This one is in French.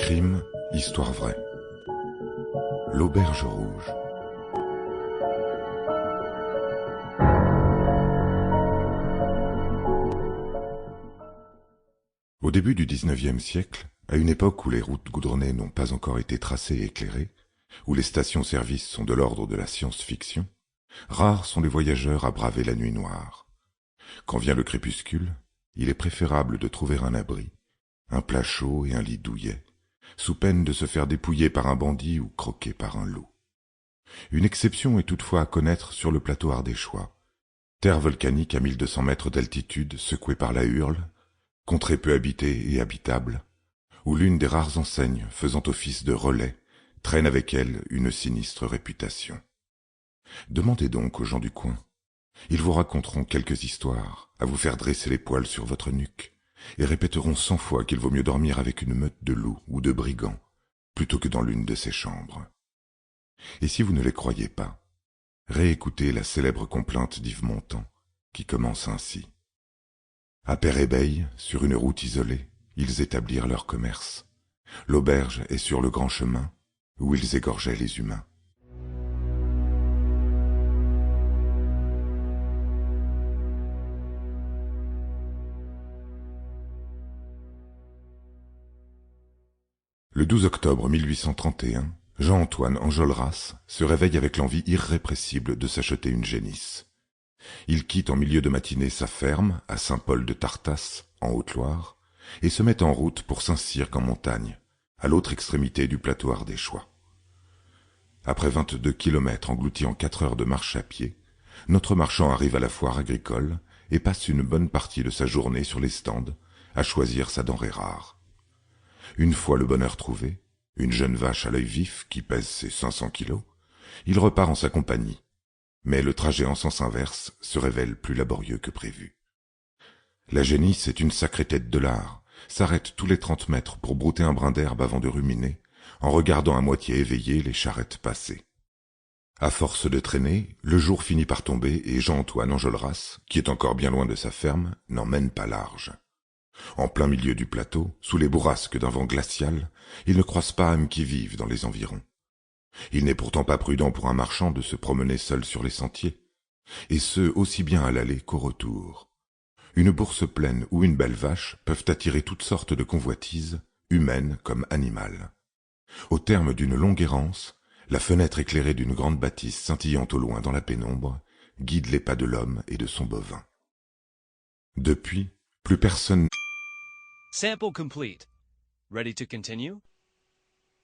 Crime, histoire vraie. L'Auberge Rouge. Au début du XIXe siècle, à une époque où les routes goudronnées n'ont pas encore été tracées et éclairées, où les stations-service sont de l'ordre de la science-fiction, rares sont les voyageurs à braver la nuit noire. Quand vient le crépuscule, il est préférable de trouver un abri, un plat chaud et un lit douillet, sous peine de se faire dépouiller par un bandit ou croquer par un loup. Une exception est toutefois à connaître sur le plateau ardéchois. Terre volcanique à 1200 mètres d'altitude, secouée par la Hurle, contrée peu habitée et habitable, où l'une des rares enseignes faisant office de relais traîne avec elle une sinistre réputation. Demandez donc aux gens du coin. Ils vous raconteront quelques histoires, à vous faire dresser les poils sur votre nuque, et répéteront 100 fois qu'il vaut mieux dormir avec une meute de loups ou de brigands, plutôt que dans l'une de ces chambres. Et si vous ne les croyez pas, réécoutez la célèbre complainte d'Yves Montand, qui commence ainsi. À Père-Hébeil, sur une route isolée, ils établirent leur commerce. L'auberge est sur le grand chemin, où ils égorgeaient les humains. Le 12 octobre 1831, Jean-Antoine Enjolras se réveille avec l'envie irrépressible de s'acheter une génisse. Il quitte en milieu de matinée sa ferme, à Saint-Paul de Tartas, en Haute-Loire, et se met en route pour Saint-Cirq en montagne, à l'autre extrémité du plateau ardéchois. Après 22 kilomètres engloutis en 4 heures de marche à pied, notre marchand arrive à la foire agricole et passe une bonne partie de sa journée sur les stands, à choisir sa denrée rare. Une fois le bonheur trouvé, une jeune vache à l'œil vif qui pèse ses 500 kilos, il repart en sa compagnie. Mais le trajet en sens inverse se révèle plus laborieux que prévu. La génisse est une sacrée tête de lard, s'arrête tous les 30 mètres pour brouter un brin d'herbe avant de ruminer, en regardant à moitié éveillé les charrettes passer. À force de traîner, le jour finit par tomber et Jean-Antoine Enjolras, qui est encore bien loin de sa ferme, n'en mène pas large. En plein milieu du plateau, sous les bourrasques d'un vent glacial, il ne croise pas âme qui vive dans les environs. Il n'est pourtant pas prudent pour un marchand de se promener seul sur les sentiers, et ce aussi bien à l'aller qu'au retour. Une bourse pleine ou une belle vache peuvent attirer toutes sortes de convoitises, humaines comme animales. Au terme d'une longue errance, la fenêtre éclairée d'une grande bâtisse scintillant au loin dans la pénombre guide les pas de l'homme et de son bovin. Depuis, plus personne... Sample complete. Ready to continue?